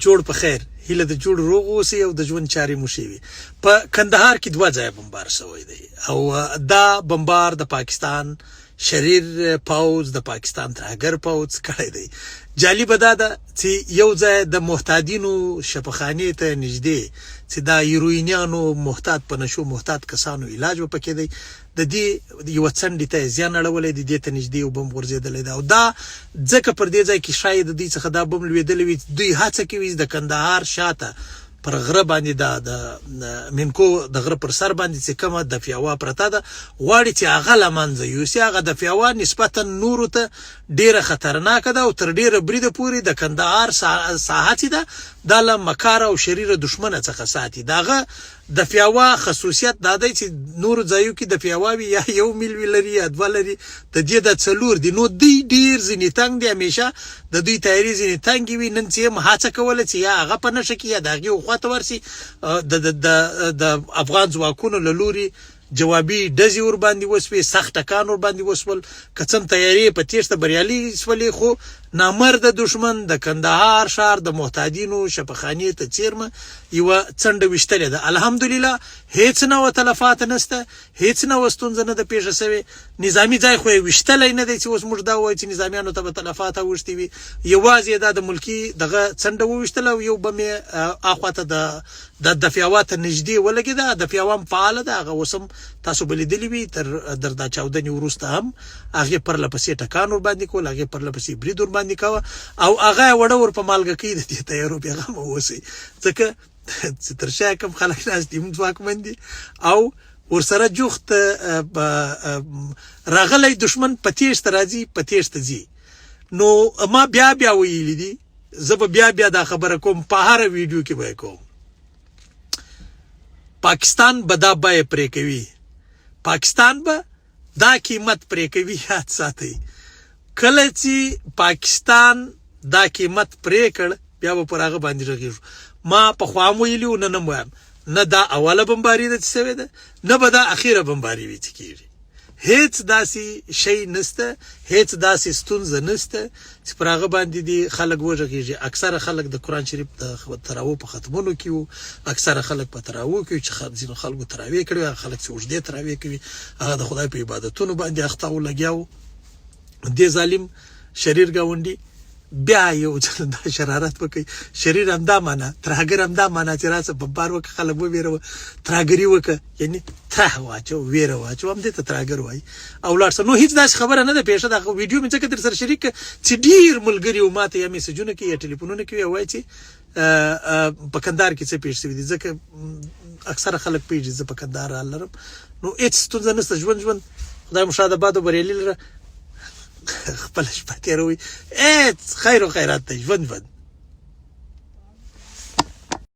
جوړ په خیر، هیله د جوړ روغ اوسئ او د ژوند چارې مو ښې وي. په کندهار کې 2 ځایه بمبار شوی دی او دا بمبار د پاکستان شریر پوځ د پاکستان ترهګر پوځ کړی دی. جالبه دا ده چې یو ځای د محتاطینو شفاخانې ته نږدې چې دا هیروینیانو محتاط په نشو محتاط کسانو علاج وپکې دی، د دې یوه څنډې ته زیان اړولی دی، دې ته نږدې یو بم غورځېدلی دی او دا ځکه پر دې ځای کې شاید د دوی څخه دا بم لوېدلی وي، دوی هڅه کوي د کندهار شاته پر غره باندې د منکو د غره پر سر باندې چې کومه دفیاوا پرته ده غواړي چې هغه له منځه یوسي. هغه دفیاوا نسبتا نورو ته ډیره خطرناکه ده او تر ډیره بریده پورې د کندهار ساحه چې ده دا له مکاره او شریره دښمنه څخه ساتي. دغه دفیاوا خصوصیت دا دی چې نورو ځایو کې دفیاواوي یا 1 میل وي لري یا 2 لري، د دې د 4 دي. نو دوی ډیر ځینې تنګ دي، همیشه د دوی تیاري ځینې تنګې وي. نن چې هم هڅه کوله چې یا هغه په نښه کې یا د هغې خواته ورسي، د افغان ځواکونو له لوري جوابي ډزې ورباندې وسوې، سخت ټکان ورباندې وسول، که څه هم تیارې په تېښته بریالي سولې، خو نامرده دښمن د کندهار ښار د محتاطینو شفاخانې ته څیرمه یوه څنډه ویشتلې ده. الحمدلله هیڅ نوه تلفات نشته، هیڅ نوه ستونزه نه ده پیښه شوې. نظامي ځای خو یې ویشتلی نه دی چې اوس موږ دا ووایو چې نظامیانو ته به تلفات اوښتي وي. یوازې دا د ملکي دغه څنډه وویشتله او یو بم یې اخواته د دفیاوا ته نږدې ولګېده. دفیاوا هم فعاله ده، هغه اوس هم تاسو به لیدلي وي تر دا چاودنې وروسته هم هغې پرله پسې ټکان ورباندې کول، هغې پرله پسې برید ورباندې کوه او هغه یې وړه ور په مالګه کوي. د دې تیارو پیغام اوسئ، ځکه چې تر شا کوم خلک ناست دي هم ځواکمن دي او ورسره جوخت راغلی دښمن په تېښته راځي، په تېښته ځي. نو ما بیا ویلي دي، زه به بیا دا خبره کوم، په هره ویډیو کې به یې کوم، پاکستان به دا بیه پرې کوي، پاکستان به دا قیمت پرې کوي. یاد ساتئ، کله چې پاکستان دا قیمت پرې کړ بیا به پر هغه باندې غږېږو. ما پخوا هم ویلي و، نن هم وایم، نه دا اوله بمباري ده چې سوې ده، نه به دا اخیره بمباري وي چې کېږي. هیڅ داسې شی نشته، هیڅ داسې ستونزه نشته چې پر هغه باندې دي خلک وغږېږي. اکثره خلک د قرآن شریف د تراوو په ختمونو کې وو، اکثره خلک په تراوو کې چې ځینو خلکو تراویې کړي، هغه خلک چې اوږدې تراویې کوي هغه د خدای په عبادتونو باندې اخته او لګیا وو. دې ظالم شریر ګاونډي بیا یو دا شرارت وکړي. شریر هم دا معنا، ترهګر هم دا معنا چې راسه بمبار وکړه، خلک وویروه، ترهګري وکړه، یعنې تره واچو، ویره واچو، همدې ته ترهګر وایي او لاړ شه. نو هېڅ داسې خبره نه ده پیښه. دا ویډیو مې ځکه در سره شریک کړه چې ډېر ملګري و ما ته یا میسجونه کوي یا ټلیفونونه کوي او وایي چې په کندهار کې څه پېښ شوي دي، ځکه اکثره خلک پوهېږي زه په کندهار حال لرم. نو هېڅ ستونزه نشته، ژوند خدای مو شاد آباد او بریالي لره، خپله شپه تېروئ، هېڅ خیر و خیرات دی، ژوند